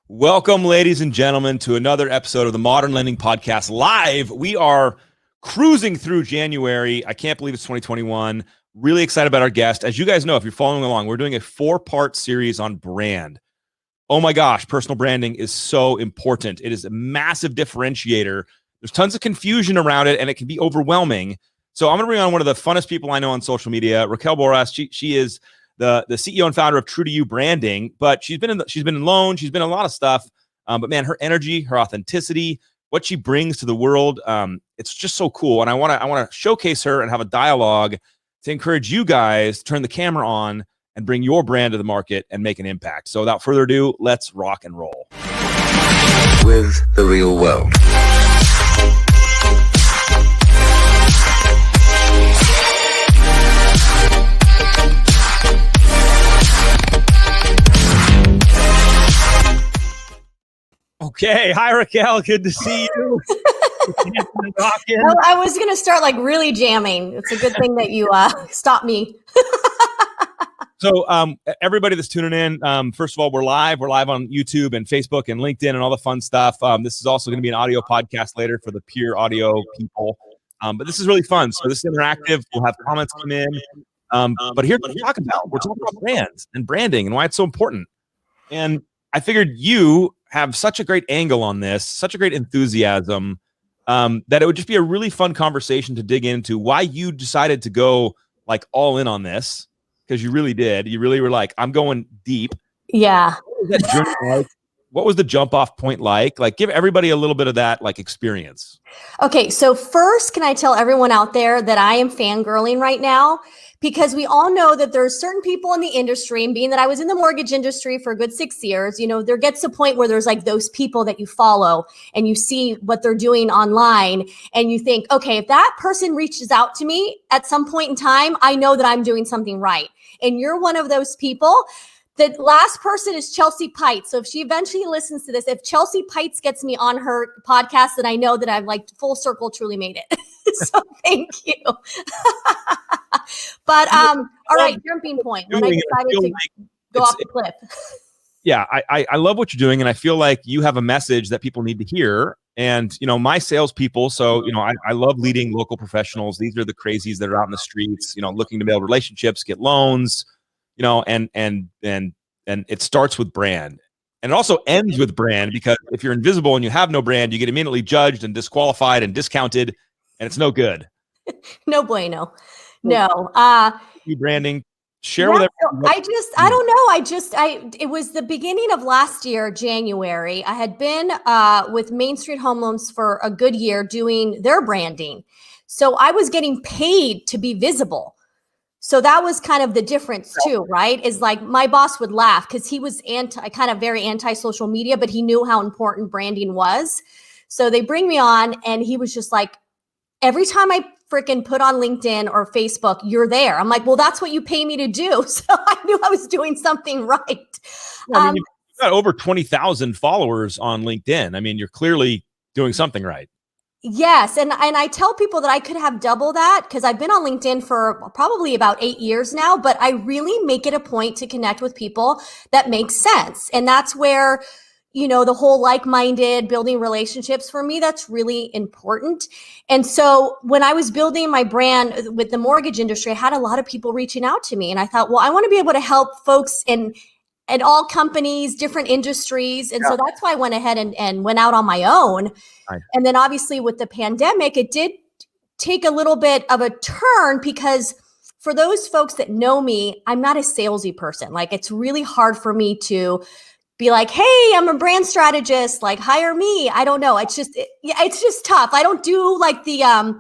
Welcome, ladies and gentlemen, to another episode of the Modern Lending Podcast live. We are cruising through January. I can't believe it's 2021. Really excited about our guest. As you guys know, if you're following along, we're doing a 4-part series on brand. Oh my gosh, personal branding is so important. It is a massive differentiator. There's tons of confusion around it, and it can be overwhelming. So I'm going to bring on one of the funnest people I know on social media, Raquel Borras. She is the CEO and founder of True to You Branding, but she's been in loan, she's been in a lot of stuff. But man, her energy, her authenticity, what she brings to the world, it's just so cool. And I want to showcase her and have a dialogue to encourage you guys to turn the camera on and bring your brand to the market and make an impact. So without further ado, let's rock and roll. With the real world. Okay. Hi, Raquel. Good to see you. Well, I was going to start like really jamming. It's a good thing that you stopped me. So everybody that's tuning in, first of all, we're live. We're live on YouTube and Facebook and LinkedIn and all the fun stuff. This is also going to be an audio podcast later for the pure audio people. But this is really fun. So this is interactive. We'll have comments come in. But here's what we're talking about. We're talking about brands and branding and why it's so important. And I figured you have such a great angle on this, such a great enthusiasm, that it would just be a really fun conversation to dig into why you decided to go like all in on this, because you really did. You really were like, I'm going deep. Yeah. What was that journey like? What was the jump off point like? Like, give everybody a little bit of that like experience. Okay. So first, can I tell everyone out there that I am fangirling right now? Because we all know that there's certain people in the industry, and being that I was in the mortgage industry for a good 6 years, you know, there gets a point where there's like those people that you follow and you see what they're doing online and you think, okay, if that person reaches out to me at some point in time, I know that I'm doing something right. And you're one of those people. The last person is Chelsea Pites. So if she eventually listens to this, if Chelsea Pites gets me on her podcast, then I know that I've like full circle truly made it. So thank you. But all right, jumping point. When I decided to go off the cliff. Yeah, I love what you're doing, and I feel like you have a message that people need to hear. And you know, my salespeople. So you know, I love leading local professionals. These are the crazies that are out in the streets, you know, looking to build relationships, get loans. You know, and it starts with brand, and it also ends with brand, because if you're invisible and you have no brand, you get immediately judged and disqualified and discounted, and it's no good. No bueno. No. Branding. Share with everyone. I don't know. It was the beginning of last year, January. I had been with Main Street Home Loans for a good year doing their branding. So I was getting paid to be visible. So that was kind of the difference too, right? Is like my boss would laugh because he was very anti-social media, but he knew how important branding was. So they bring me on and he was just like, every time I freaking put on LinkedIn or Facebook, you're there. I'm like, well, that's what you pay me to do. So I knew I was doing something right. Well, I mean, you've got over 20,000 followers on LinkedIn. I mean, you're clearly doing something right. Yes. And I tell people that I could have double that because I've been on LinkedIn for probably about 8 years now, but I really make it a point to connect with people that make sense. And that's where, you know, the whole like-minded building relationships for me, that's really important. And so when I was building my brand with the mortgage industry, I had a lot of people reaching out to me and I thought, well, I want to be able to help folks in all companies, different industries. And so that's why I went ahead and went out on my own. Right. And then obviously with the pandemic, it did take a little bit of a turn because for those folks that know me, I'm not a salesy person. Like it's really hard for me to be like, hey, I'm a brand strategist, like hire me. I don't know. It's just tough. I don't do like the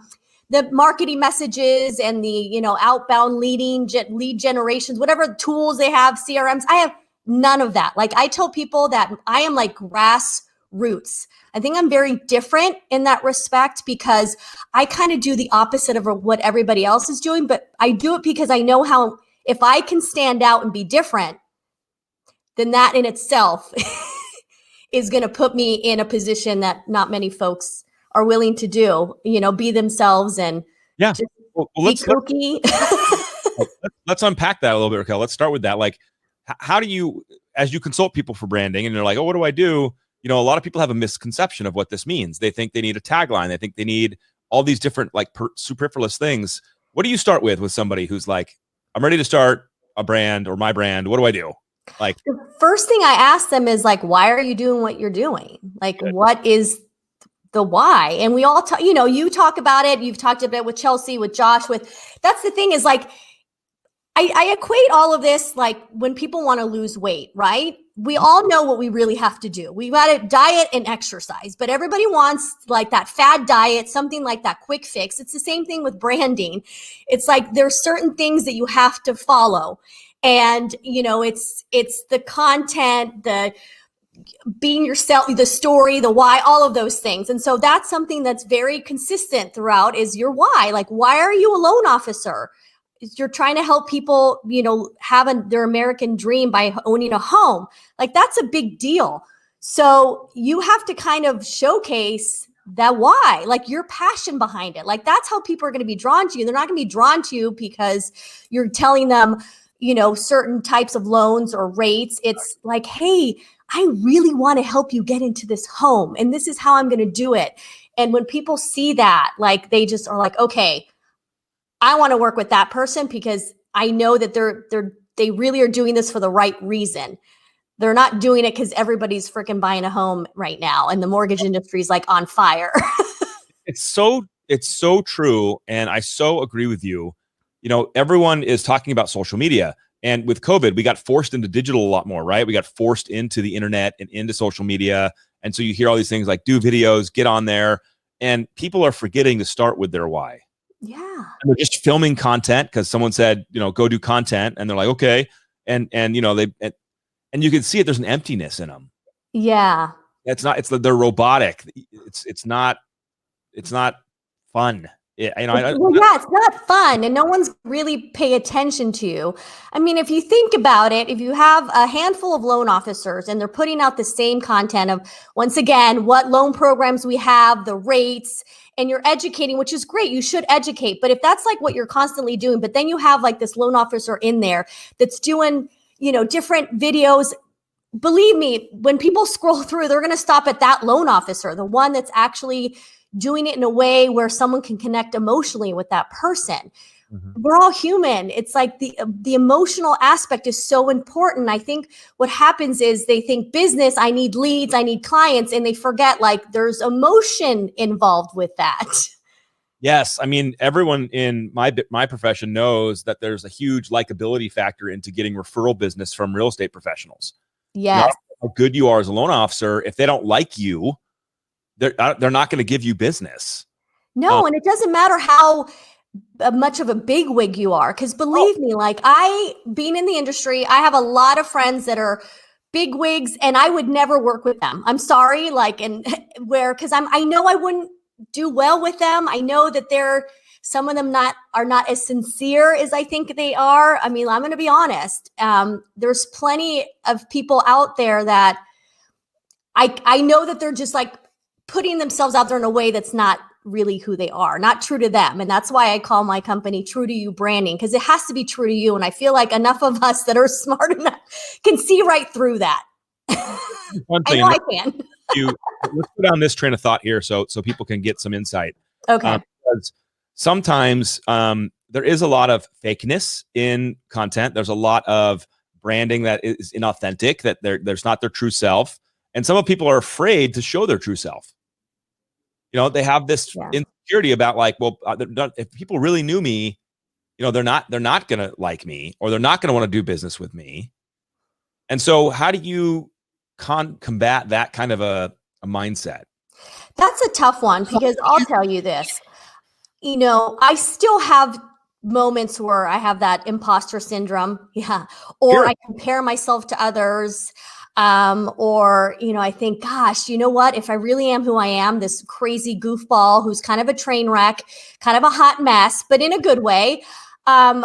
marketing messages and the, you know, outbound lead generations, whatever tools they have, CRMs. I have none of that. Like I tell people that I am like grassroots. I think I'm very different in that respect because I kind of do the opposite of what everybody else is doing, but I do it because I know how, if I can stand out and be different, then that in itself is going to put me in a position that not many folks are willing to do, you know, be themselves and just be kooky. Let's unpack that a little bit, Raquel. Let's start with that. Like, how do you, as you consult people for branding and they're like, oh, what do I do? A lot of people have a misconception of what this means. They think they need a tagline. They think they need all these different like superfluous things. What do you start with somebody who's like, I'm ready to start a brand or my brand. What do I do? Like, the first thing I ask them is like, why are you doing what you're doing? Like, what is the why? And we all talk, you talk about it. You've talked about it with Chelsea, with Josh, that's the thing is like, I equate all of this like when people want to lose weight, right? We all know what we really have to do. We got to diet and exercise, but everybody wants like that fad diet, something like that quick fix. It's the same thing with branding. It's like there's certain things that you have to follow. And, it's the content, the being yourself, the story, the why, all of those things. And so that's something that's very consistent throughout is your why. Like, why are you a loan officer? You're trying to help people, have their American dream by owning a home. Like that's a big deal. So you have to kind of showcase that why, like your passion behind it. Like that's how people are going to be drawn to you. They're not going to be drawn to you because you're telling them, certain types of loans or rates. It's like, hey, I really want to help you get into this home. And this is how I'm going to do it. And when people see that, like they just are like, okay, I want to work with that person because I know that they really are doing this for the right reason. They're not doing it because everybody's freaking buying a home right now and the mortgage industry is like on fire. It's so true. And I so agree with you. Everyone is talking about social media, and with COVID, we got forced into digital a lot more, right? We got forced into the internet and into social media. And so you hear all these things like do videos, get on there, and people are forgetting to start with their why. Yeah. And they're just filming content because someone said, go do content. And they're like, okay. And you can see it. There's an emptiness in them. Yeah. They're robotic. It's not fun. Yeah. It's not fun and no one's really pay attention to you. I mean, if you think about it, if you have a handful of loan officers and they're putting out the same content of, once again, what loan programs we have, the rates, and you're educating, which is great. You should educate. But if that's like what you're constantly doing, but then you have like this loan officer in there that's doing, different videos. Believe me, when people scroll through, they're going to stop at that loan officer, the one that's actually doing it in a way where someone can connect emotionally with that person. Mm-hmm. We're all human. It's like the emotional aspect is so important. I think what happens is they think business, I need leads, I need clients, and they forget like there's emotion involved with that. Yes. I mean, everyone in my profession knows that there's a huge likability factor into getting referral business from real estate professionals. Yes. How good you are as a loan officer, if they don't like you, they're not going to give you business. No, and it doesn't matter how much of a big wig you are, because believe me, like being in the industry, I have a lot of friends that are big wigs, and I would never work with them. I'm sorry, because I know I wouldn't do well with them. I know that some of them are not as sincere as I think they are. I mean, I'm going to be honest. There's plenty of people out there that I know that they're just like putting themselves out there in a way that's not really who they are, not true to them. And that's why I call my company True to You Branding, because it has to be true to you. And I feel like enough of us that are smart enough can see right through that. One thing, I can. Let's go down this train of thought here so people can get some insight. Okay. Because sometimes there is a lot of fakeness in content. There's a lot of branding that is inauthentic, that there's not their true self. And some of people are afraid to show their true self. They have this insecurity about like, well, if people really knew me, they're not going to like me, or they're not going to want to do business with me. And so how do you combat that kind of a mindset? That's a tough one, because I'll tell you this, I still have moments where I have that imposter syndrome. Yeah. Or sure. I compare myself to others. Or, I think, gosh, you know what, if I really am who I am, this crazy goofball who's kind of a train wreck, kind of a hot mess, but in a good way, I'm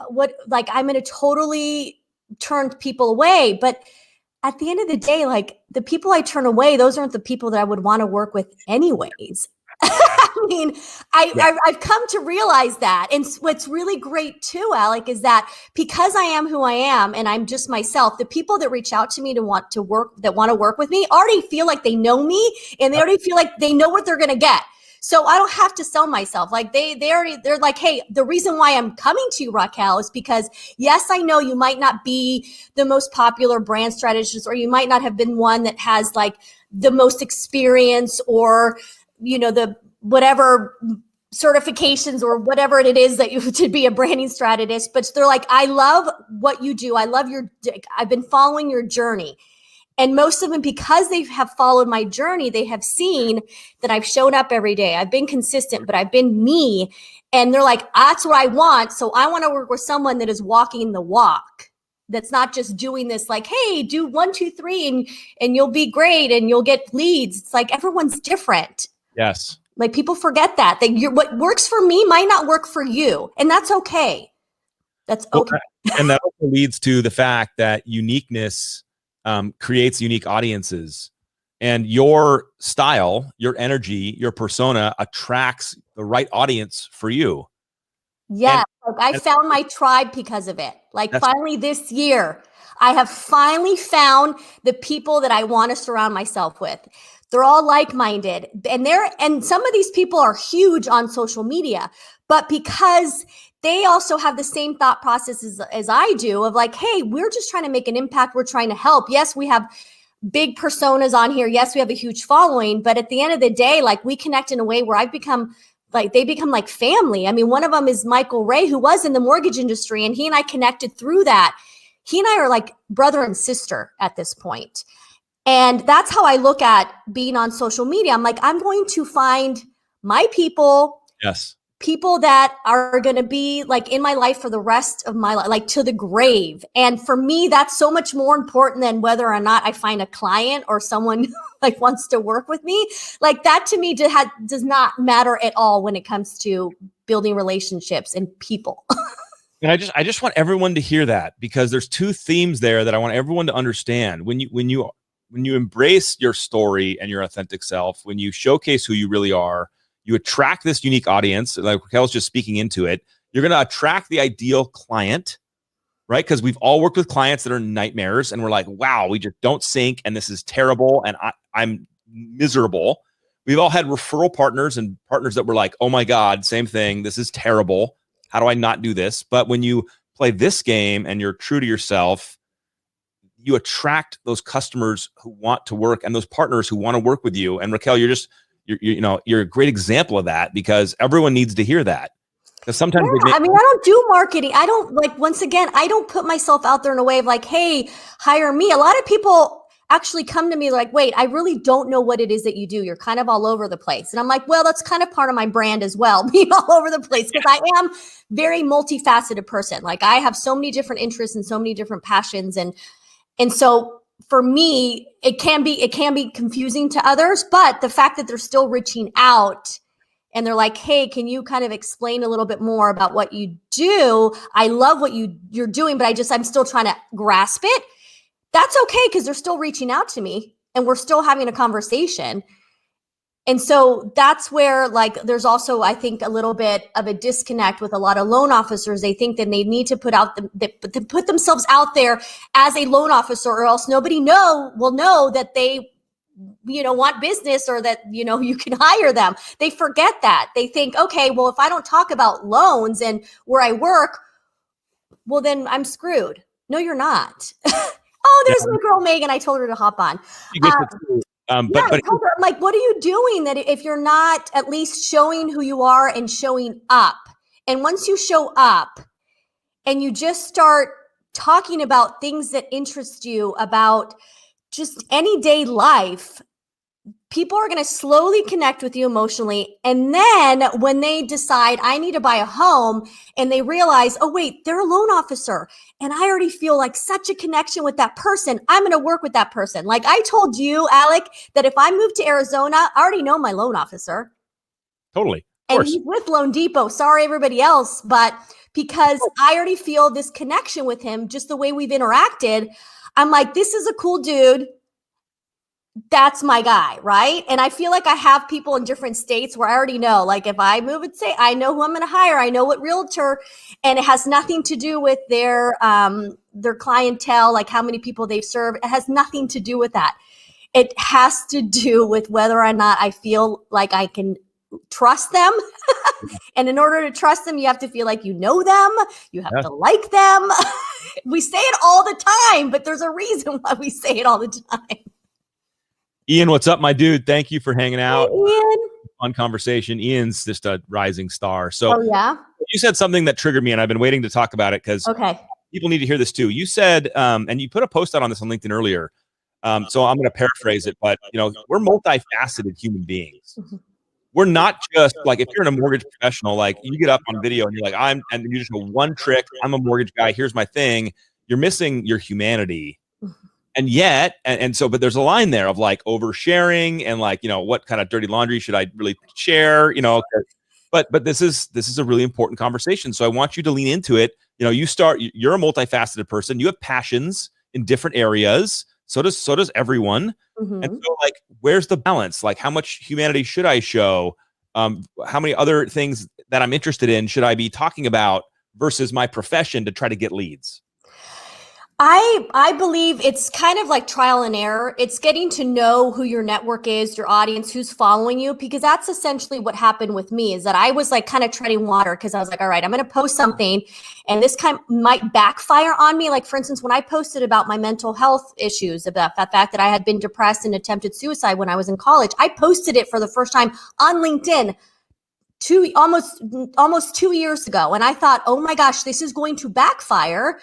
going to totally turn people away. But at the end of the day, like the people I turn away, those aren't the people that I would want to work with anyways. I'm mean, Yeah. I've come to realize that. And what's really great too, Alec, is that because I am who I am and I'm just myself, the people that reach out to me that want to work with me already feel like they know me, and they already feel like they know what they're going to get. So I don't have to sell myself. Like they're like, hey, the reason why I'm coming to you, Raquel, is because yes, I know you might not be the most popular brand strategist, or you might not have been one that has like the most experience, or, the whatever certifications or whatever it is that you to be a branding strategist. But they're like, I love what you do. I've been following your journey. And most of them, because they have followed my journey, they have seen that I've shown up every day. I've been consistent, but I've been me. And they're like, that's what I want. So I want to work with someone that is walking the walk. That's not just doing this like, hey, do 1, 2, 3 and you'll be great and you'll get leads. It's like everyone's different. Yes. Like people forget that what works for me might not work for you. And that's okay. That's okay. And that also leads to the fact that uniqueness creates unique audiences, and your style, your energy, your persona attracts the right audience for you. Yeah, I found my tribe because of it. Like finally this year, I have finally found the people that I want to surround myself with. They're all like-minded, and some of these people are huge on social media, but because they also have the same thought processes as I do of like, hey, we're just trying to make an impact. We're trying to help. Yes, we have big personas on here. Yes, we have a huge following, but at the end of the day, like we connect in a way where they become like family. I mean, one of them is Michael Ray, who was in the mortgage industry, and he and I connected through that. He and I are like brother and sister at this point. And that's how I look at being on social media. I'm like, I'm going to find my people. Yes. People that are going to be like in my life for the rest of my life, like to the grave. And for me, that's so much more important than whether or not I find a client or someone like wants to work with me. Like that to me does not matter at all when it comes to building relationships and people. And I just want everyone to hear that, because there's two themes there that I want everyone to understand. When you embrace your story and your authentic self, when you showcase who you really are, you attract this unique audience. Like Raquel's just speaking into it. You're going to attract the ideal client, right? Because we've all worked with clients that are nightmares, and we're like, wow, we just don't sync, and this is terrible, and I'm miserable. We've all had referral partners and partners that were like, oh my God, same thing. This is terrible. How do I not do this? But when you play this game and you're true to yourself, you attract those customers who want to work and those partners who want to work with you. And Raquel, you're a great example of that, because everyone needs to hear that. Because sometimes I don't do marketing. I don't once again, I don't put myself out there in a way of like, hey, hire me. A lot of people actually come to me like, wait, I really don't know what it is that you do. You're kind of all over the place. And I'm like, well, that's kind of part of my brand as well, being all over the place, because I am very multifaceted person. Like I have so many different interests and so many different passions. And so for me, it can be confusing to others, but the fact that they're still reaching out and they're like, hey, can you kind of explain a little bit more about what you do? I love what you're doing, but I'm still trying to grasp it. That's okay, because they're still reaching out to me and we're still having a conversation. And so that's where like there's also, I think, a little bit of a disconnect with a lot of loan officers. They think that they need to put themselves out there as a loan officer, or else nobody will know that they want business, or that you can hire them. They forget that. They think, okay, well, if I don't talk about loans and where I work, well, then I'm screwed. No, you're not. Oh, there's my girl Megan. I told her to hop on. I told her, I'm like, what are you doing that if you're not at least showing who you are and showing up? And once you show up and you just start talking about things that interest you, about just any day life, people are going to slowly connect with you emotionally. And then when they decide I need to buy a home and they realize, oh, wait, they're a loan officer and I already feel like such a connection with that person, I'm going to work with that person. Like I told you, Alec, that if I move to Arizona, I already know my loan officer. Totally. And he's with Loan Depot. Sorry, everybody else. But because I already feel this connection with him, just the way we've interacted, I'm like, this is a cool dude. that's my guy, right? And I feel like I have people in different states where I already know, like if I move and say, I know who I'm going to hire, I know what realtor, and it has nothing to do with their clientele, like how many people they've served. It has nothing to do with that. It has to do with whether or not I feel like I can trust them. And in order to trust them, you have to feel like you know them. You have to like them. We say it all the time, but there's a reason why we say it all the time. Ian, what's up, my dude? Thank you for hanging out. Hey, Ian. Fun conversation. Ian's just a rising star. So yeah, you said something that triggered me, and I've been waiting to talk about it because people need to hear this too. You said, and you put a post out on this on LinkedIn earlier. So I'm going to paraphrase it, but we're multifaceted human beings. We're not just like, if you're in a mortgage professional, like you get up on video and you're like, and you just go one trick. I'm a mortgage guy. Here's my thing. You're missing your humanity. And yet, and so, but there's a line there of like oversharing and like, what kind of dirty laundry should I really share? But this is a really important conversation. So I want you to lean into it. You're a multifaceted person. You have passions in different areas. So does everyone. And so like, where's the balance? Like, how much humanity should I show? How many other things that I'm interested in should I be talking about versus my profession to try to get leads? I believe it's kind of like trial and error. It's getting to know who your network is, your audience, who's following you, because that's essentially what happened with me, is that I was like kind of treading water because I was like, all right, I'm going to post something and this kind might backfire on me. Like, for instance, when I posted about my mental health issues, about the fact that I had been depressed and attempted suicide when I was in college, I posted it for the first time on LinkedIn almost 2 years ago. And I thought, oh my gosh, this is going to backfire,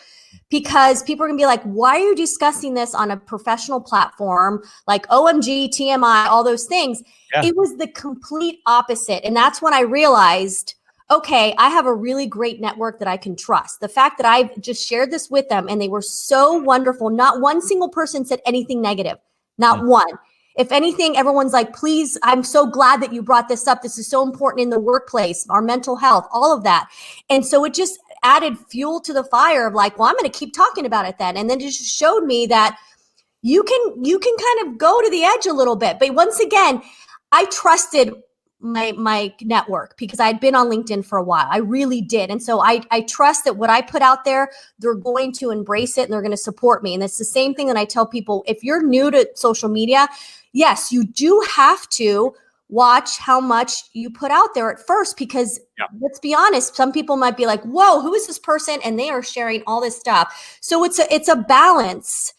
because people are going to be like, why are you discussing this on a professional platform like OMG, TMI, all those things? Yeah. It was the complete opposite. And that's when I realized, okay, I have a really great network that I can trust. The fact that I've just shared this with them and they were so wonderful. Not one single person said anything negative. Not one. If anything, everyone's like, please, I'm so glad that you brought this up. This is so important in the workplace, our mental health, all of that. And so it just added fuel to the fire of like, well, I'm going to keep talking about it then. And then it just showed me that you can kind of go to the edge a little bit. But once again, I trusted my network because I'd been on LinkedIn for a while. I really did. And so I trust that what I put out there, they're going to embrace it and they're going to support me. And it's the same thing that I tell people. If you're new to social media, yes, you do have to watch how much you put out there at first, because let's be honest, some people might be like, whoa, who is this person? And they are sharing all this stuff. So it's a balance,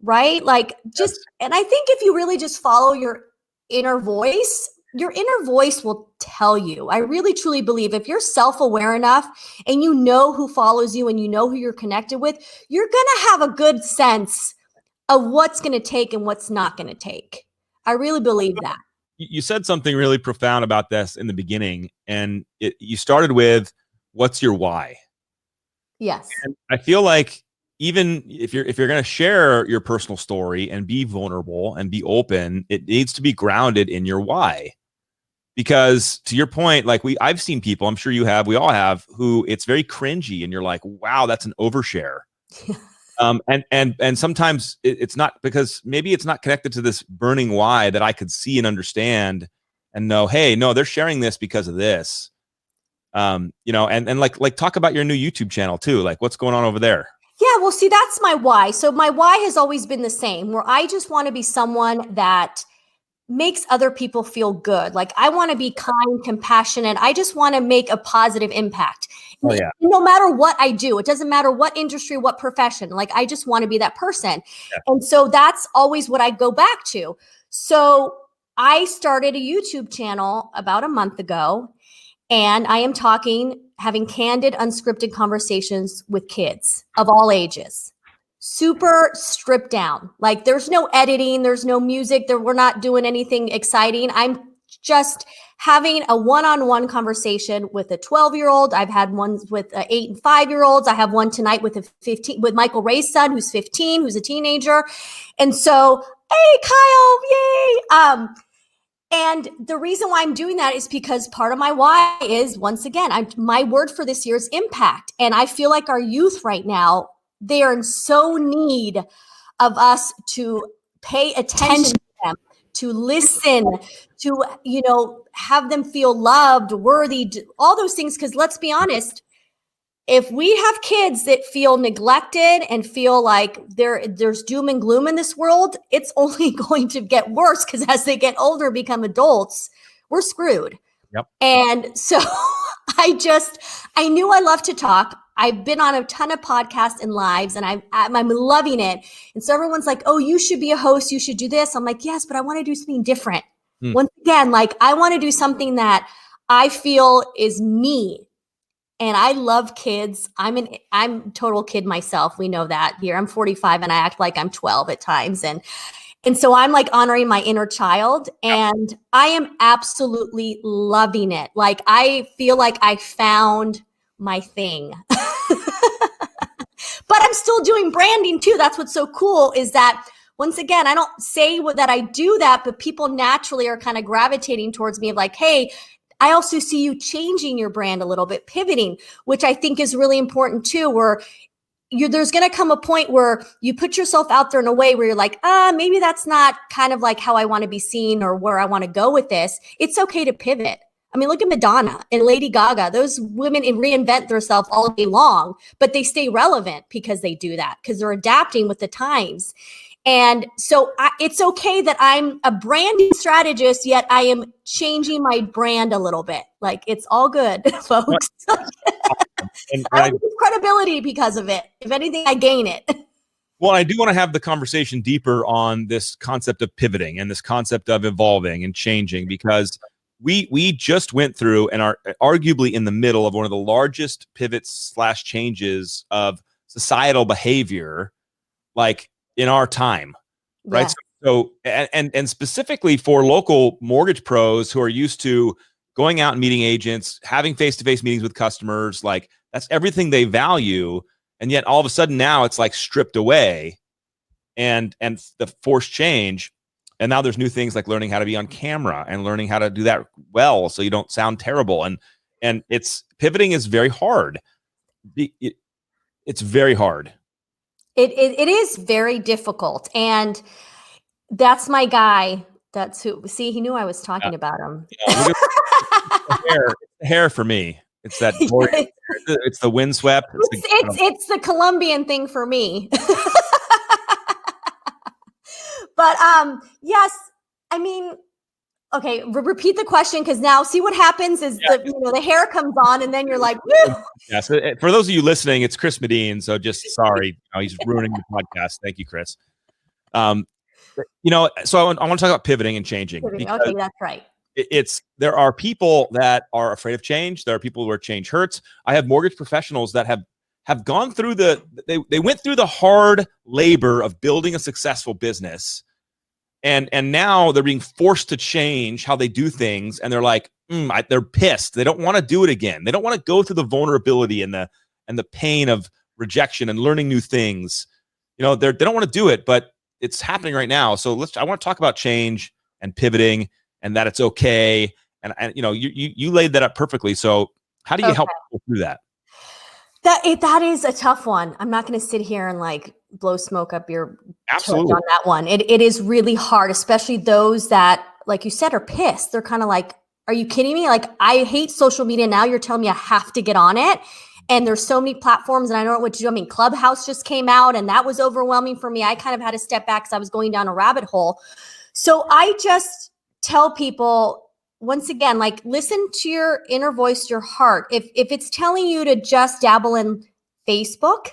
right? Like and I think if you really just follow your inner voice will tell you. I really truly believe if you're self-aware enough and you know who follows you and you know who you're connected with, you're going to have a good sense of what's going to take and what's not going to take. I really believe that. You said something really profound about this in the beginning, and you started with, what's your why? Yes. And I feel like even if you're going to share your personal story and be vulnerable and be open, it needs to be grounded in your why. Because to your point, like I've seen people, I'm sure you have, we all have, who it's very cringy and you're like, wow, that's an overshare. And sometimes it's not, because maybe it's not connected to this burning why that I could see and understand and know, hey, no, they're sharing this because of this. And like talk about your new YouTube channel too. Like, what's going on over there? Yeah, well, see, that's my why. So my why has always been the same, where I just want to be someone that makes other people feel good. Like, I want to be kind, compassionate. I just want to make a positive impact. Oh, yeah. No matter what I do, it doesn't matter what industry, what profession. Like, I just want to be that person. Yeah. And so that's always what I go back to. So I started a YouTube channel about a month ago, and I am having candid, unscripted conversations with kids of all ages. Super stripped down. Like, there's no editing, there's no music, we're not doing anything exciting. I'm just having a one-on-one conversation with a 12-year-old. I've had ones with 8 and 5-year-olds. I have one tonight with with Michael Ray's son, who's 15, who's a teenager. And so, hey, Kyle, yay. And the reason why I'm doing that is because part of my why is, once again, my word for this year is impact. And I feel like our youth right now, they are in so need of us to pay attention to them, to listen, to, have them feel loved, worthy, all those things. Because let's be honest, if we have kids that feel neglected and feel like there's doom and gloom in this world, it's only going to get worse, because as they get older, become adults, we're screwed. Yep. And so I knew I loved to talk. I've been on a ton of podcasts and lives, and I'm loving it. And so everyone's like, oh, you should be a host. You should do this. I'm like, yes, but I want to do something different. Once again, like, I want to do something that I feel is me. And I love kids. I'm total kid myself. We know that here. I'm 45 and I act like I'm 12 at times. And so I'm like honoring my inner child, and I am absolutely loving it. Like, I feel like I found my thing. But I'm still doing branding too. That's what's so cool, is that once again, I don't say that I do that, but people naturally are kind of gravitating towards me of like, hey, I also see you changing your brand a little bit, pivoting, which I think is really important too, where there's going to come a point where you put yourself out there in a way where you're like, maybe that's not kind of like how I want to be seen or where I want to go with this. It's okay to pivot. I mean, look at Madonna and Lady Gaga. Those women reinvent themselves all day long, but they stay relevant because they do that, because they're adapting with the times. And so it's okay that I'm a branding strategist, yet I am changing my brand a little bit. Like, it's all good, folks. I lose credibility because of it. If anything, I gain it. Well, I do want to have the conversation deeper on this concept of pivoting and this concept of evolving and changing, because we just went through and are arguably in the middle of one of the largest pivots / changes of societal behavior, like, in our time, right? Yeah. So and specifically for local mortgage pros who are used to going out and meeting agents, having face-to-face meetings with customers, like, that's everything they value. And yet all of a sudden now it's like stripped away, and the forced change. And now there's new things like learning how to be on camera and learning how to do that well, so you don't sound terrible. And it's pivoting is very hard. It's very hard. It is very difficult. And that's my guy. That's who, see, he knew I was talking about him. Yeah, look at the hair for me. It's that, it's the windswept. It's the Colombian thing for me. But yes, I mean, okay, repeat the question, because now see what happens is the hair comes on and then you're like, woo! Yeah, so for those of you listening, it's Chris Medine, so just sorry, he's ruining the podcast. Thank you, Chris. So I want to talk about pivoting and changing. Okay, that's right. There are people that are afraid of change. There are people where change hurts. I have mortgage professionals that have gone through they went through the hard labor of building a successful business. And now they're being forced to change how they do things. And they're like, they're pissed. They don't want to do it again. They don't want to go through the vulnerability and the pain of rejection and learning new things. They don't want to do it, but it's happening right now. So I want to talk about change and pivoting, and that it's okay. And you laid that up perfectly. So how do you help people through that? That is a tough one. I'm not going to sit here and like blow smoke up your absolutely on that one. It is really hard, especially those that, like you said, are pissed. They're kind of like, are you kidding me? Like, I hate social media. Now you're telling me I have to get on it. And there's so many platforms and I don't know what to do. I mean, Clubhouse just came out and that was overwhelming for me. I kind of had to step back because I was going down a rabbit hole. So I just tell people, once again, like, listen to your inner voice, your heart. If it's telling you to just dabble in Facebook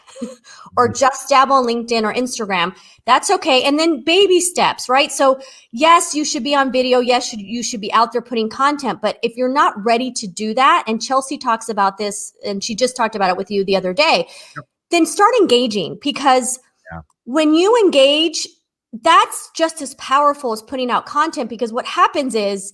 or just dabble on LinkedIn or Instagram, that's okay. And then baby steps, right? So yes, you should be on video. Yes, you should be out there putting content. But if you're not ready to do that, and Chelsea talks about this, and she just talked about it with you the other day, then start engaging, because when you engage, that's just as powerful as putting out content. Because what happens is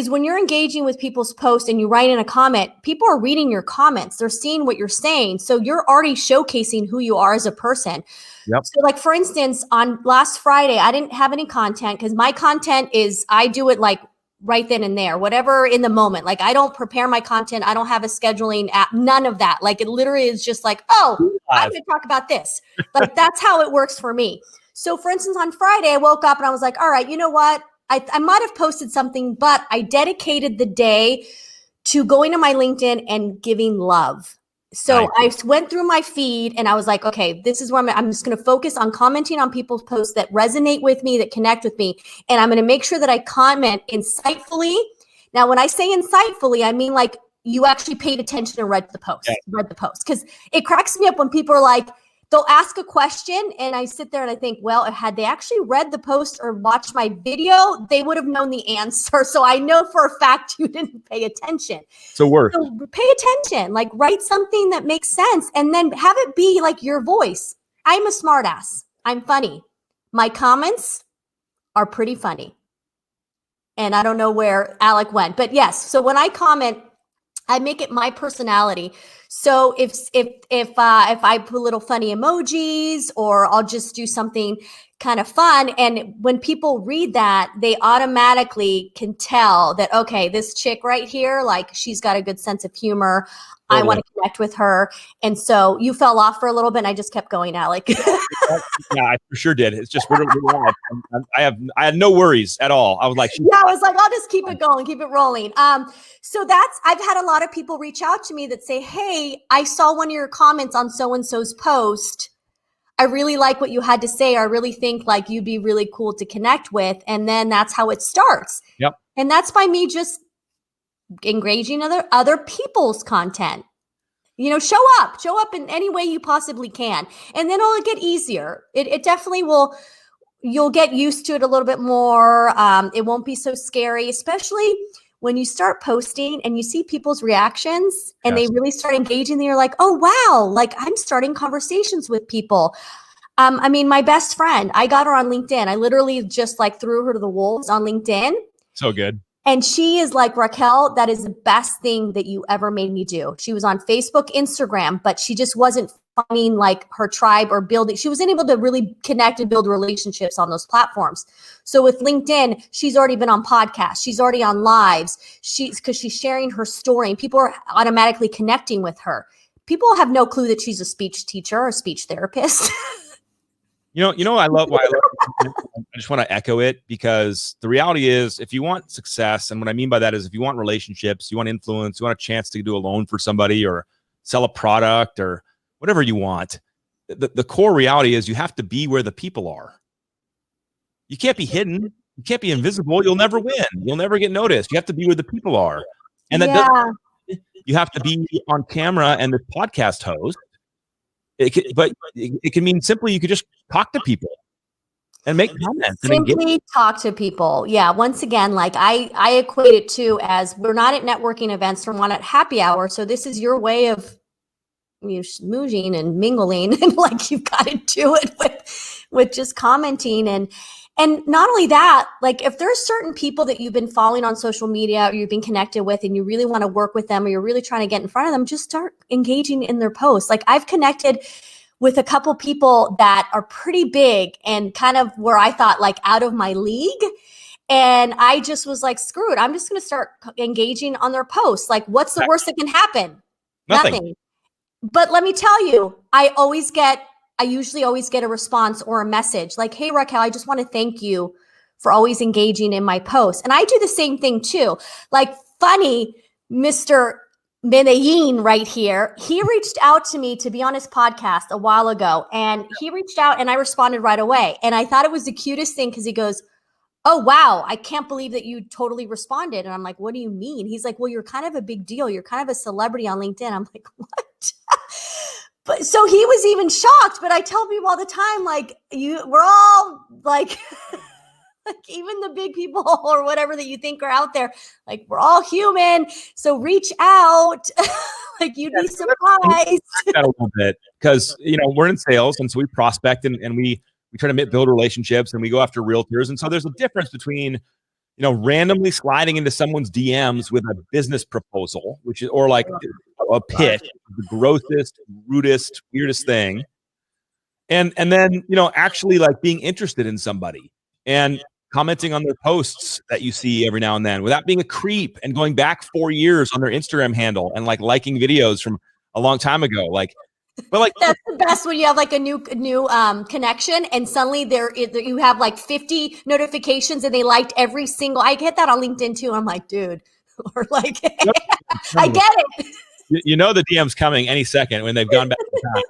when you're engaging with people's posts and you write in a comment, people are reading your comments. They're seeing what you're saying. So you're already showcasing who you are as a person. Yep. So like, for instance, on last Friday, I didn't have any content because my content is, I do it like right then and there, whatever in the moment. Like, I don't prepare my content. I don't have a scheduling app, none of that. Like, it literally is just like, oh, I'm going to talk about this. Like, that's how it works for me. So for instance, on Friday, I woke up and I was like, all right, you know what? I might have posted something, but I dedicated the day to going to my LinkedIn and giving love. So Nice. I went through my feed and I was like, okay, this is where I'm just going to focus on commenting on people's posts that resonate with me, that connect with me. And I'm going to make sure that I comment insightfully. Now, when I say insightfully, I mean like you actually paid attention and read the post, because it cracks me up when people are like, they'll ask a question and I sit there and I think, well, had they actually read the post or watched my video, they would have known the answer. So I know for a fact you didn't pay attention. So pay attention, like write something that makes sense and then have it be like your voice. I'm a smartass. I'm funny. My comments are pretty funny. And I don't know where Alec went, but yes. So when I comment, I make it my personality. So if I put little funny emojis or I'll just do something kind of fun, and when people read that, they automatically can tell that, okay, this chick right here, like she's got a good sense of humor. Totally. I want to connect with her. And so you fell off for a little bit and I just kept going, Alec. Yeah, I for sure did. It's just we're live. I had no worries at all. I was like, yeah, I was like, I'll just keep it going, keep it rolling. So I've had a lot of people reach out to me that say, hey, I saw one of your comments on so-and-so's post. I really like what you had to say. I really think like you'd be really cool to connect with. And then that's how it starts. Yep. And that's by me just engaging other people's content. You know, show up in any way you possibly can. And then it'll get easier. It definitely will. You'll get used to it a little bit more. It won't be so scary, especially when you start posting and you see people's reactions and they really start engaging. You're like, oh, wow, like I'm starting conversations with people. I mean, my best friend, I got her on LinkedIn. I literally just like threw her to the wolves on LinkedIn. So good. And she is like, Raquel, that is the best thing that you ever made me do. She was on Facebook, Instagram, but she just wasn't finding like her tribe or building. She wasn't able to really connect and build relationships on those platforms. So with LinkedIn, she's already been on podcasts. She's already on lives. Because she's sharing her story and people are automatically connecting with her. People have no clue that she's a speech teacher or a speech therapist. You know, I just want to echo it because the reality is if you want success, and what I mean by that is if you want relationships, you want influence, you want a chance to do a loan for somebody or sell a product or whatever you want, the core reality is you have to be where the people are. You can't be hidden. You can't be invisible. You'll never win. You'll never get noticed. You have to be where the people are. And that you have to be on camera and the podcast host. But it can mean simply you could just talk to people and make comments. Simply talk to people. Yeah. Once again, like I equate it to as we're not at networking events, we're not at happy hour. So this is your way of smoozing and mingling, and like you've got to do it with just commenting and not only that, like if there's certain people that you've been following on social media or you've been connected with and you really want to work with them or you're really trying to get in front of them, just start engaging in their posts. Like I've connected with a couple people that are pretty big and kind of where I thought like out of my league. And I just was like, screw it. I'm just going to start engaging on their posts. Like what's the worst that can happen? Nothing. But let me tell you, I usually always get a response or a message like, hey, Raquel, I just want to thank you for always engaging in my posts. And I do the same thing too. Like funny, Mr. Medellin right here, he reached out to me to be on his podcast a while ago. And he reached out and I responded right away. And I thought it was the cutest thing because he goes, oh, wow, I can't believe that you totally responded. And I'm like, what do you mean? He's like, well, you're kind of a big deal. You're kind of a celebrity on LinkedIn. I'm like, what? But so he was even shocked, but I tell people all the time, like we're all like, like even the big people or whatever that you think are out there, like we're all human. So reach out. Like you'd be surprised. That a little bit because, we're in sales and so we prospect and we try to build relationships and we go after realtors. And so there's a difference between, randomly sliding into someone's DMs with a business proposal, which is, or like a pitch, the grossest, rudest, weirdest thing. And then, actually like being interested in somebody and commenting on their posts that you see every now and then without being a creep and going back 4 years on their Instagram handle and like liking videos from a long time ago. Like But like, That's the best when you have like a new connection and suddenly you have like 50 notifications and they liked every single. I get that on LinkedIn too. I'm like, dude, or like, I get it. you know the DM's coming any second when they've gone back in time.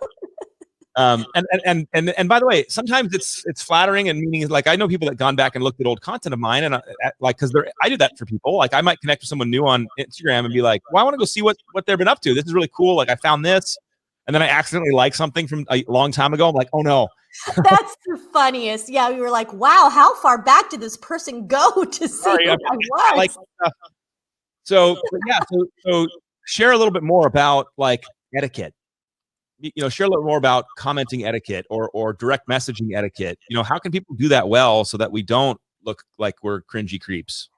And by the way, sometimes it's flattering and meaning like I know people that gone back and looked at old content of mine and like because I do that for people. Like I might connect with someone new on Instagram and be like, well, I want to go see what they've been up to. This is really cool. Like I found this, and then I accidentally like something from a long time ago. I'm like, oh no. That's the funniest. Yeah, we were like, wow, how far back did this person go to see who I was? Like, so share a little bit more about like etiquette. Share a little more about commenting etiquette or direct messaging etiquette. How can people do that well so that we don't look like we're cringy creeps?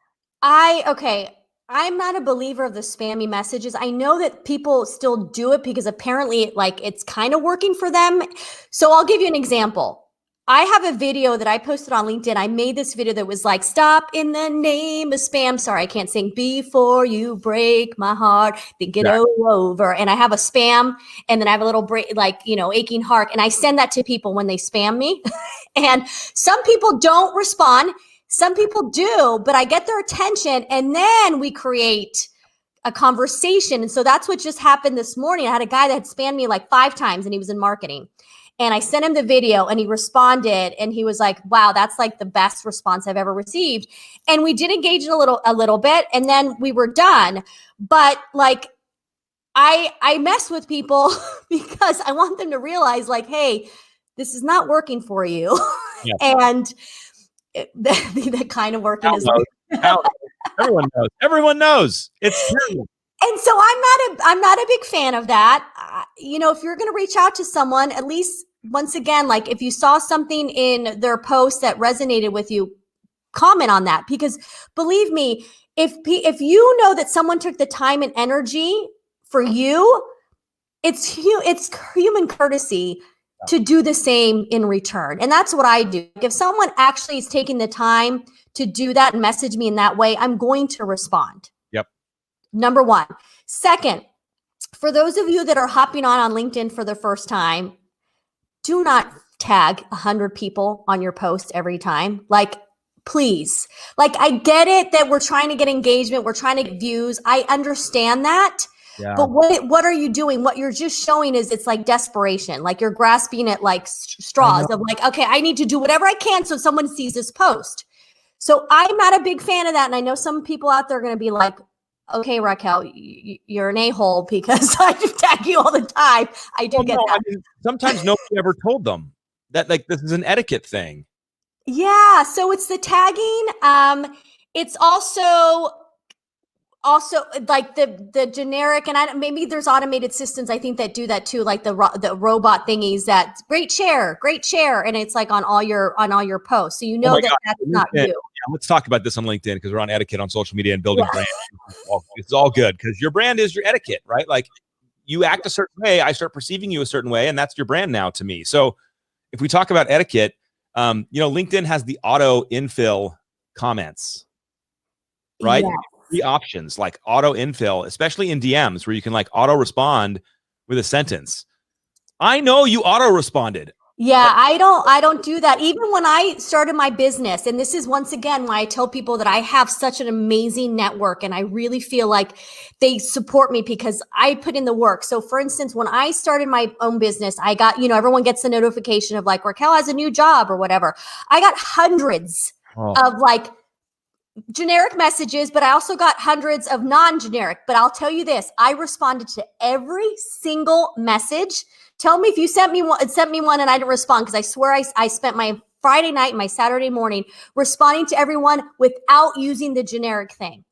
I'm not a believer of the spammy messages. I know that people still do it because apparently like it's kind of working for them. So I'll give you an example. I have a video that I posted on LinkedIn. I made this video that was like, stop in the name of spam. Sorry, I can't sing. Before you break my heart, think it over. And I have a spam and then I have a little aching heart. And I send that to people when they spam me. And some people don't respond. Some people do, but I get their attention and then we create a conversation. And so that's what just happened this morning. I had a guy that had spammed me like 5 times and he was in marketing. And I sent him the video and he responded and he was like, wow, that's like the best response I've ever received. And we did engage in a little bit and then we were done. But like, I mess with people because I want them to realize like, hey, this is not working for you. Yeah. And the kind of working is everyone knows it's terrible. And so I'm not a big fan of that. If you're going to reach out to someone, at least once again, like if you saw something in their post that resonated with you, comment on that. Because believe me, if you know that someone took the time and energy for you, it's human courtesy to do the same in return. And that's what I do. If someone actually is taking the time to do that and message me in that way, I'm going to respond. Number one. Second, for those of you that are hopping on LinkedIn for the first time, do not tag 100 people on your post every time. Like, please. Like, I get it that we're trying to get engagement. We're trying to get views. I understand that. Yeah. But what are you doing? What you're just showing is it's like desperation. Like you're grasping at like straws of like, okay, I need to do whatever I can so someone sees this post. So I'm not a big fan of that. And I know some people out there are going to be like, okay, Raquel, you're an a-hole because I tag you all the time. I do get that. I mean, sometimes nobody ever told them that like this is an etiquette thing. Yeah. So it's the tagging. It's also like the generic, and maybe there's automated systems I think that do that too, like the robot thingies that great share, and it's like on all your posts, so you know that's not you. Yeah, let's talk about this on LinkedIn because we're on etiquette on social media and building brands. It's all good because your brand is your etiquette, right? Like you act a certain way, I start perceiving you a certain way, and that's your brand now to me. So if we talk about etiquette, LinkedIn has the auto infill comments, right? Yeah. 3 options like auto infill, especially in DMs where you can like auto respond with a sentence. I know you auto responded. Yeah, I don't do that. Even when I started my business, and this is once again why I tell people that I have such an amazing network and I really feel like they support me because I put in the work. So for instance, when I started my own business, I got, everyone gets the notification of like Raquel has a new job or whatever. I got hundreds of like generic messages, but I also got hundreds of non-generic. But I'll tell you this, I responded to every single message. Tell me if you sent me one and I didn't respond, because I swear I spent my Friday night and my Saturday morning responding to everyone without using the generic thing.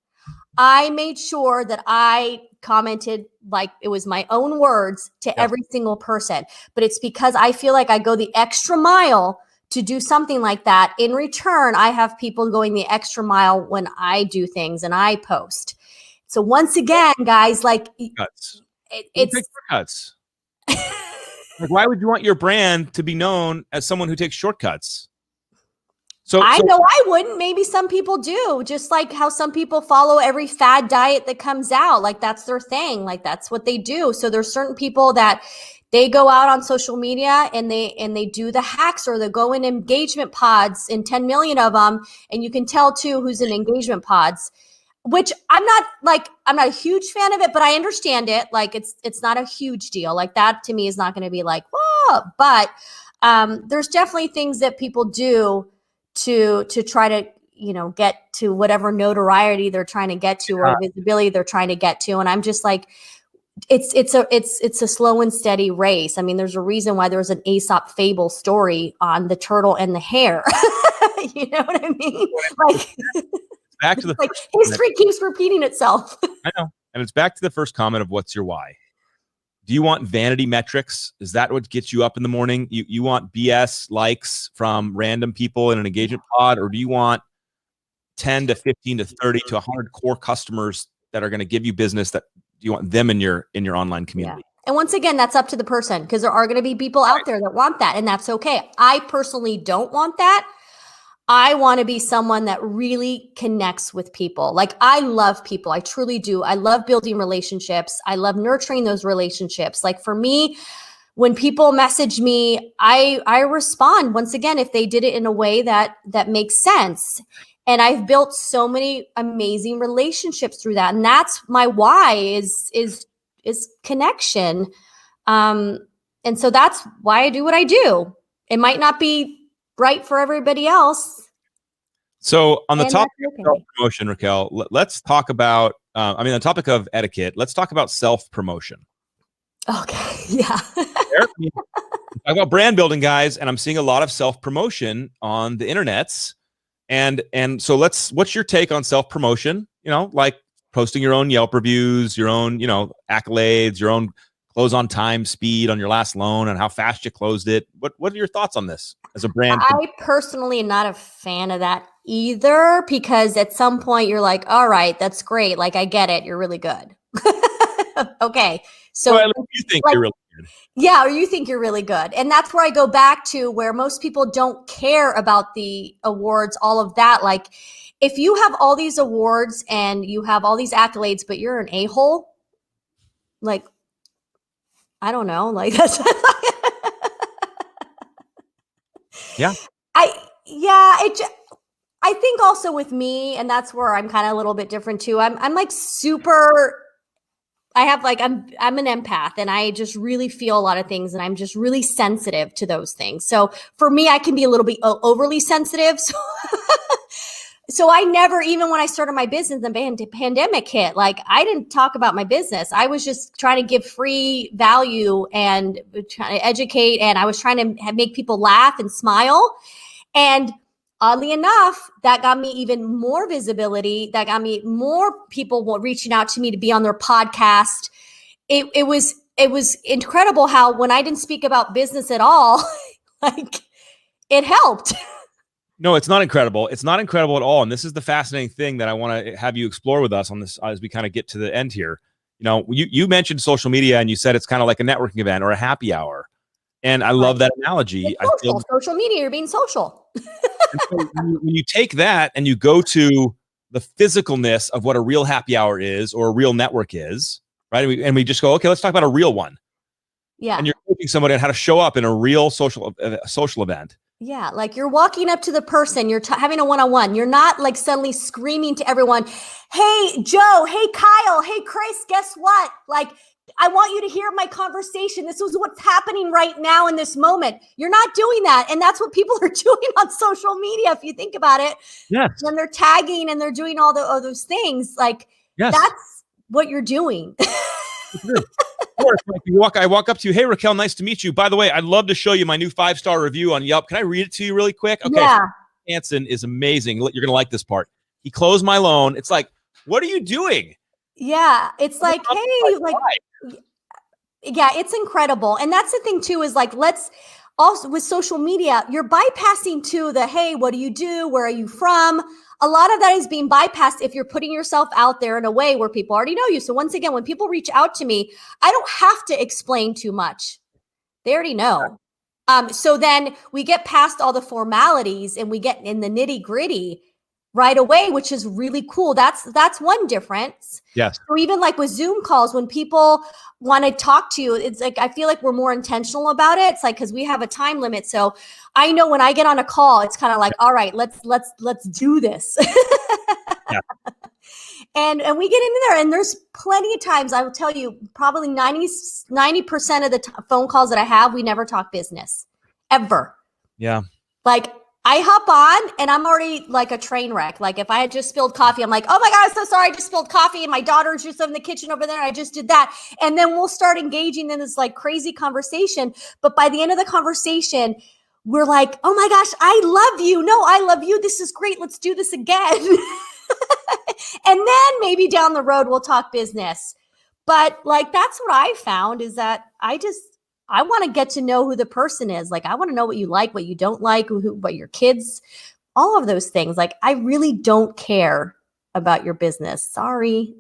I made sure that I commented like it was my own words to every single person. But it's because I feel like I go the extra mile to do something like that. In return, I have people going the extra mile when I do things and I post. So once again, guys, like it's shortcuts. Like, why would you want your brand to be known as someone who takes shortcuts? So I know I wouldn't. Maybe some people do, just like how some people follow every fad diet that comes out. Like that's their thing. Like that's what they do. So there's certain people that they go out on social media and they do the hacks, or they go in engagement pods in 10 million of them. And you can tell too who's in engagement pods, which I'm not a huge fan of it, but I understand it. Like it's not a huge deal. Like that to me is not going to be like, whoa, but there's definitely things that people do to try to, get to whatever notoriety they're trying to get to, or visibility they're trying to get to. And I'm just like, it's a slow and steady race. I mean, there's a reason why there's an Aesop fable story on the turtle and the hare. You know what I mean? Like, back to the like history keeps repeating itself. I know. And it's back to the first comment of what's your why? Do you want vanity metrics? Is that what gets you up in the morning? You want BS likes from random people in an engagement pod, or do you want 10 to 15 to 30 to 100 core customers that are going to give you business? That do you want them in your online community? Yeah. And once again, that's up to the person, because there are going to be people out there that want that, and that's okay. I personally don't want that. I want to be someone that really connects with people. Like, I love people. I truly do. I love building relationships. I love nurturing those relationships. Like, for me, when people message me, I respond, once again, if they did it in a way that makes sense. And I've built so many amazing relationships through that. And that's my why is connection. And so that's why I do what I do. It might not be right for everybody else. So on the topic of self-promotion, Raquel, let's talk about, on the topic of etiquette, let's talk about self-promotion. Okay. Yeah. Talk about brand building, guys. And I'm seeing a lot of self-promotion on the internets. And so what's your take on self-promotion? Like posting your own Yelp reviews, your own, accolades, your own close on time speed on your last loan and how fast you closed it. What are your thoughts on this as a brand? I personally am not a fan of that either, because at some point you're like, all right, that's great. Like, I get it. You're really good. Okay. So well, you think you're really good. Yeah, or you think you're really good. And that's where I go back to where most people don't care about the awards, all of that. Like, if you have all these awards and you have all these accolades, but you're an a-hole, like, I don't know, like that's yeah. I think also with me, and that's where I'm kind of a little bit different too. I'm like super, I'm an empath, and I just really feel a lot of things, and I'm just really sensitive to those things. So for me, I can be a little bit overly sensitive. So I never, even when I started my business, the pandemic hit, like, I didn't talk about my business. I was just trying to give free value and trying to educate. And I was trying to make people laugh and smile. And oddly enough, that got me even more visibility. That got me more people reaching out to me to be on their podcast. It was incredible how, when I didn't speak about business at all, like, it helped. No, it's not incredible. It's not incredible at all. And this is the fascinating thing that I want to have you explore with us on this as we kind of get to the end here. You mentioned social media, and you said it's kind of like a networking event or a happy hour. And I love that analogy. Social media, you're being social. So when you take that and you go to the physicalness of what a real happy hour is, or a real network is, right? And we just go, okay, let's talk about a real one. Yeah. And you're coaching somebody on how to show up in a real social event. Yeah, like, you're walking up to the person, you're having a one-on-one. You're not like suddenly screaming to everyone, hey, Joe, hey, Kyle, hey, Chris, guess what? Like, I want you to hear my conversation. This is what's happening right now in this moment. You're not doing that. And that's what people are doing on social media, if you think about it. Yes. When they're tagging and they're doing all those things, like, yes, that's what you're doing. I walk up to you. Hey, Raquel, nice to meet you. By the way, I'd love to show you my new 5-star review on Yelp. Can I read it to you really quick? Okay. Yeah. Hanson is amazing. You're going to like this part. He closed my loan. It's like, what are you doing? Yeah. It's like, hey, like, yeah, it's incredible. And that's the thing too, is like, let's also, with social media, you're bypassing too the, hey, what do you do? Where are you from? A lot of that is being bypassed if you're putting yourself out there in a way where people already know you. So once again, when people reach out to me, I don't have to explain too much. They already know. So then we get past all the formalities and we get in the nitty gritty. right away, which is really cool. That's one difference. Yes. So even like with Zoom calls, when people want to talk to you, it's like, I feel like we're more intentional about it. It's like, cause we have a time limit. So I know when I get on a call, it's kind of like, all right, let's do this. Yeah. And we get into there, and there's plenty of times, I will tell you, probably 90% of the phone calls that I have, we never talk business ever. Yeah. Like I hop on and I'm already like a train wreck. Like if I had just spilled coffee, I'm like, oh my God, I'm so sorry. I just spilled coffee and my daughter's just in the kitchen over there. I just did that. And then we'll start engaging in this like crazy conversation. But by the end of the conversation, we're like, oh my gosh, I love you. No, I love you. This is great. Let's do this again. And then maybe down the road, we'll talk business. But like, that's what I found is that I want to get to know who the person is. Like, I want to know what you like, what you don't like, what your kids, all of those things. Like, I really don't care about your business. Sorry.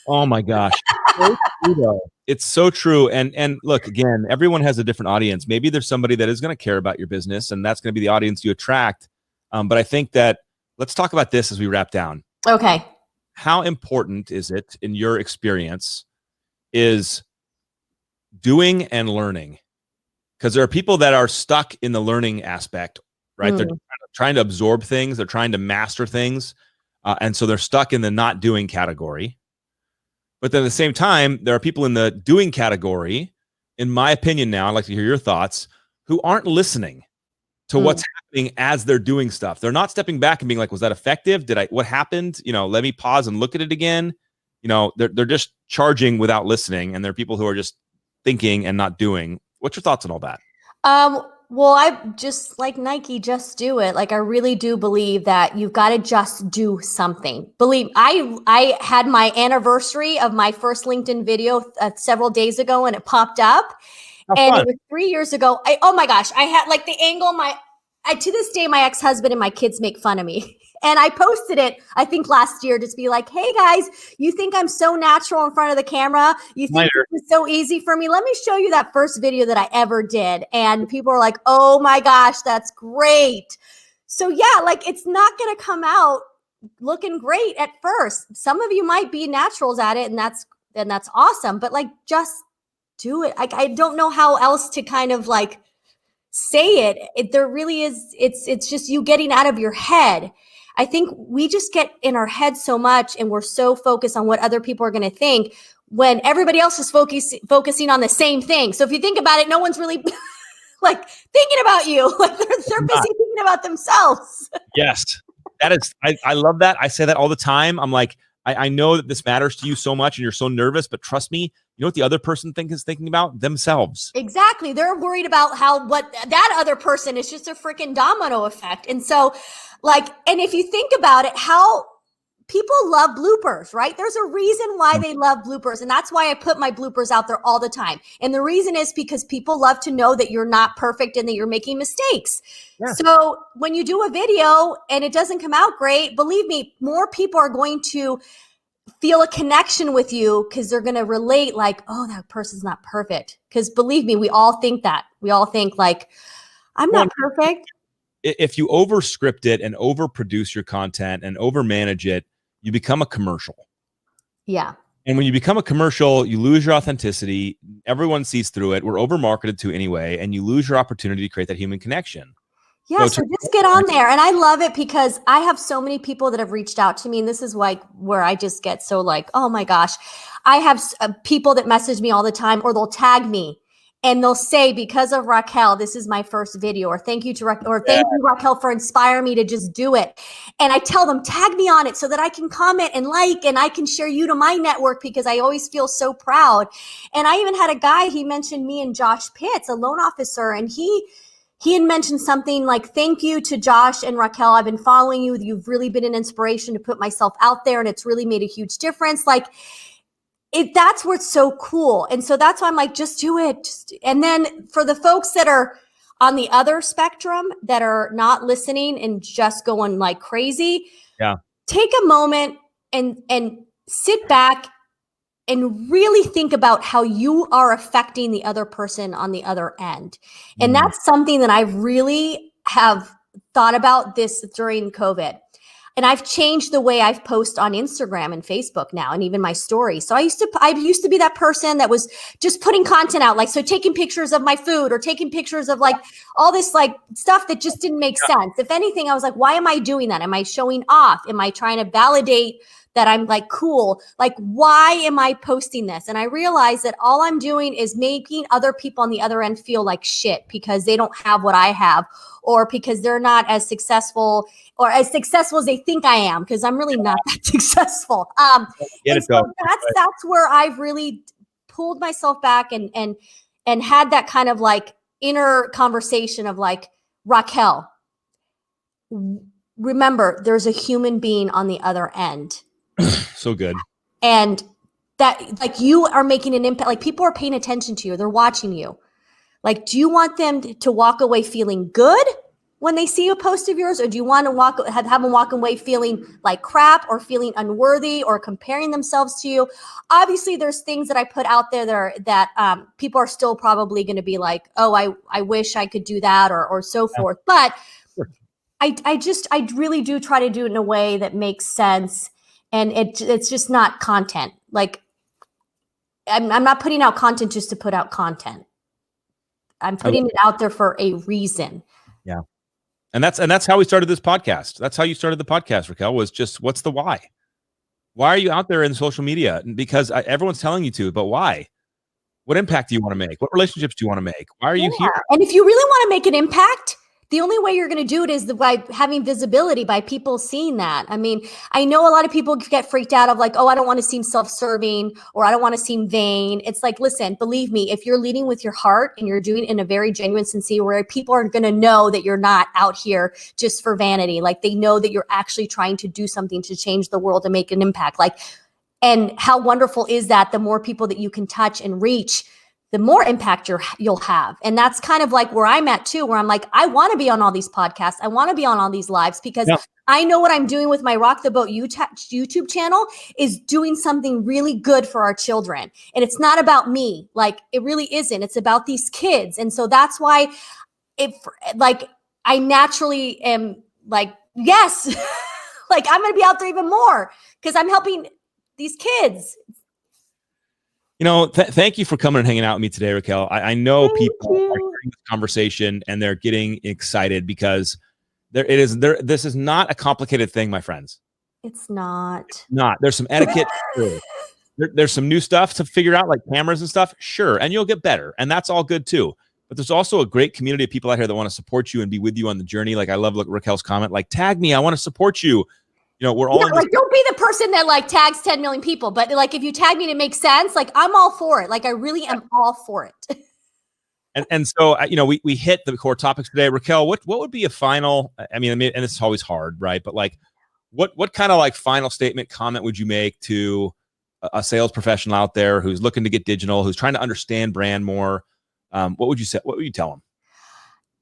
Oh my gosh. So true, though. It's so true. And look, again, everyone has a different audience. Maybe there's somebody that is going to care about your business, and that's going to be the audience you attract. But I think that let's talk about this as we wrap down. Okay. How important is it in your experience is doing and learning? Because there are people that are stuck in the learning aspect, right? They're trying to absorb things. They're trying to master things. And so they're stuck in the not doing category. But then at the same time, there are people in the doing category, in my opinion now, I'd like to hear your thoughts, who aren't listening to what's happening as they're doing stuff. They're not stepping back and being like, was that effective? What happened? Let me pause and look at it again. They're just charging without listening. And there are people who are just thinking and not doing. What's your thoughts on all that? Well, I just like Nike, just do it. Like, I really do believe that you've got to just do something. I had my anniversary of my first LinkedIn video several days ago, and it popped up. And it was 3 years ago. Oh my gosh, I had like the angle. To this day, my ex-husband and my kids make fun of me. And I posted it, I think last year, just be like, hey guys, you think I'm so natural in front of the camera? You think it's so easy for me? Let me show you that first video that I ever did. And people are like, oh my gosh, that's great. So yeah, like it's not going to come out looking great at first. Some of you might be naturals at it, and that's awesome. But like, just do it. I don't know how else to kind of like say it. There really is. It's just you getting out of your head. I think we just get in our head so much, and we're so focused on what other people are going to think when everybody else is focusing on the same thing. So if you think about it, no one's really like thinking about you. Like they're busy thinking about themselves. Yes, that is. I love that. I say that all the time. I'm like, I know that this matters to you so much, and you're so nervous, but trust me, you know what the other person is thinking about? Themselves. Exactly. They're worried about what that other person is, just a freaking domino effect. And so and if you think about it, how people love bloopers, right? There's a reason why they love bloopers. And that's why I put my bloopers out there all the time. And the reason is because people love to know that you're not perfect and that you're making mistakes. Yeah. So when you do a video and it doesn't come out great, believe me, more people are going to feel a connection with you because they're going to relate like, oh, that person's not perfect. Because believe me, we all think that. We all think like, I'm not perfect. If you over script it and over produce your content and over manage it, you become a commercial. Yeah. And when you become a commercial, you lose your authenticity. Everyone sees through it. We're over marketed to anyway, and you lose your opportunity to create that human connection. Yeah, so just get on there. And I love it because I have so many people that have reached out to me. And this is like where I just get so like, oh my gosh. I have people that message me all the time, or they'll tag me and they'll say, because of Raquel, this is my first video, or thank you to thank you, Raquel, for inspiring me to just do it. And I tell them, tag me on it so that I can comment and like, and I can share you to my network, because I always feel so proud. And I even had a guy, he mentioned me and Josh Pitts, a loan officer, and he had mentioned something like, thank you to Josh and Raquel. I've been following you. You've really been an inspiration to put myself out there, and it's really made a huge difference. Like, that's where it's so cool. And so that's why I'm like, just do it. And then for the folks that are on the other spectrum that are not listening and just going like crazy, take a moment and sit back and really think about how you are affecting the other person on the other end. And that's something that I really have thought about this during COVID. And I've changed the way I post on Instagram and Facebook now, and even my stories. So I used to be that person that was just putting content out, like, so taking pictures of my food or taking pictures of like all this like stuff that just didn't make sense. If anything, I was like, why am I doing that? Am I showing off? Am I trying to validate that I'm like cool? Like, why am I posting this? And I realized that all I'm doing is making other people on the other end feel like shit because they don't have what I have, or because they're not as successful or as successful as they think I am, because I'm really not that successful. And so that's where I've really pulled myself back and had that kind of like inner conversation of like, Raquel, remember, there's a human being on the other end. So good. And that, like, you are making an impact. Like, people are paying attention to you. They're watching you. Like, do you want them to walk away feeling good when they see a post of yours? Or do you want to have them walk away feeling like crap or feeling unworthy or comparing themselves to you? Obviously, there's things that I put out there that people are still probably going to be like, oh, I wish I could do that or so forth. But I really do try to do it in a way that makes sense. And it's just not content. Like, I'm not putting out content just to put out content. I'm putting it out there for a reason. Yeah. And that's how we started this podcast. That's how you started the podcast, Raquel, was just, what's the why? Why are you out there in social media? Because everyone's telling you to, but why? What impact do you want to make? What relationships do you want to make? Why are you here? And if you really want to make an impact, the only way you're going to do it is by having visibility, by people seeing that. I mean, I know a lot of people get freaked out of like, oh, I don't want to seem self-serving, or I don't want to seem vain. It's like, listen, believe me, if you're leading with your heart and you're doing it in a very genuine, sincere way, people are going to know that you're not out here just for vanity. Like, they know that you're actually trying to do something to change the world and make an impact. Like, and how wonderful is that? The more people that you can touch and reach, the more impact you'll have. And that's kind of like where I'm at too, where I'm like, I want to be on all these podcasts. I want to be on all these lives because I know what I'm doing with my Rock the Boat YouTube channel is doing something really good for our children. And it's not about me. Like, it really isn't. It's about these kids. And so that's why I naturally am like, yes, like, I'm going to be out there even more because I'm helping these kids. You know, thank you for coming and hanging out with me today, Raquel. I know people are hearing this conversation and they're getting excited because this is not a complicated thing, my friends. It's not. There's some etiquette. There's some new stuff to figure out, like cameras and stuff. Sure. And you'll get better. And that's all good too. But there's also a great community of people out here that want to support you and be with you on the journey. Like, I love Raquel's comment, like, tag me. I want to support you. You know, we're all like, don't be the person that like tags 10 million people, but like, if you tag me and it makes sense, like, I'm all for it. Like, I really am all for it. And so, you know, we hit the core topics today. Raquel, what would be a final, I mean, and it's always hard, right? But like, what kind of like final statement comment would you make to a sales professional out there who's looking to get digital, who's trying to understand brand more? What would you say? What would you tell them?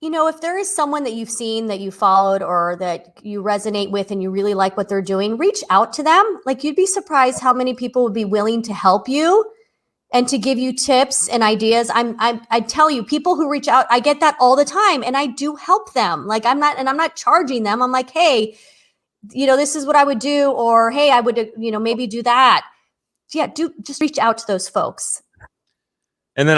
You know, if there is someone that you've seen, that you followed, or that you resonate with and you really like what they're doing, reach out to them. Like, you'd be surprised how many people would be willing to help you and to give you tips and ideas. I tell you, people who reach out, I get that all the time, and I do help them. Like, I'm not charging them. I'm like, hey, you know, this is what I would do, or hey, I would, you know, maybe do that. Yeah, just reach out to those folks. And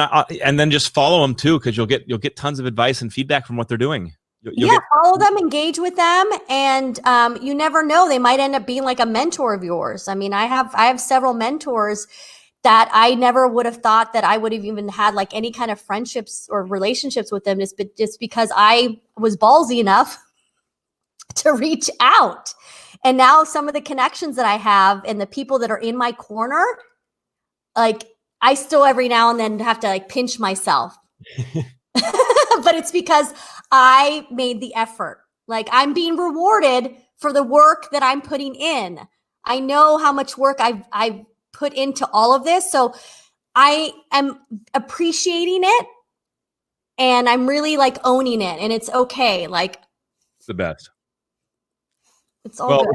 then just follow them too, because you'll get tons of advice and feedback from what they're doing. Follow them, engage with them, and you never know, they might end up being like a mentor of yours. I mean, I have several mentors that I never would have thought that I would have even had like any kind of friendships or relationships with them, just because I was ballsy enough to reach out. And now some of the connections that I have and the people that are in my corner, like, I still every now and then have to like pinch myself, but it's because I made the effort. Like, I'm being rewarded for the work that I'm putting in. I know how much work I've put into all of this. So I am appreciating it, and I'm really like owning it, and it's okay. Like, it's the best. It's all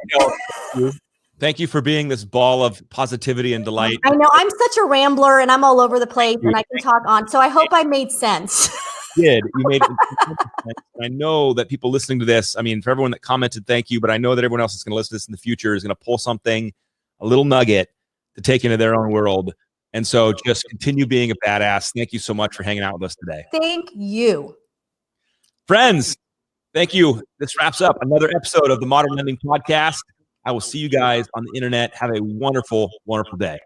good. Thank you for being this ball of positivity and delight. I know I'm such a rambler and I'm all over the place and I can talk on. So I hope I made sense. did. You made it. I know that people listening to this, I mean, for everyone that commented, thank you. But I know that everyone else that's going to listen to this in the future is going to pull something, a little nugget to take into their own world. And so just continue being a badass. Thank you so much for hanging out with us today. Thank you. Friends, thank you. This wraps up another episode of the Modern Lending Podcast. I will see you guys on the internet. Have a wonderful, wonderful day.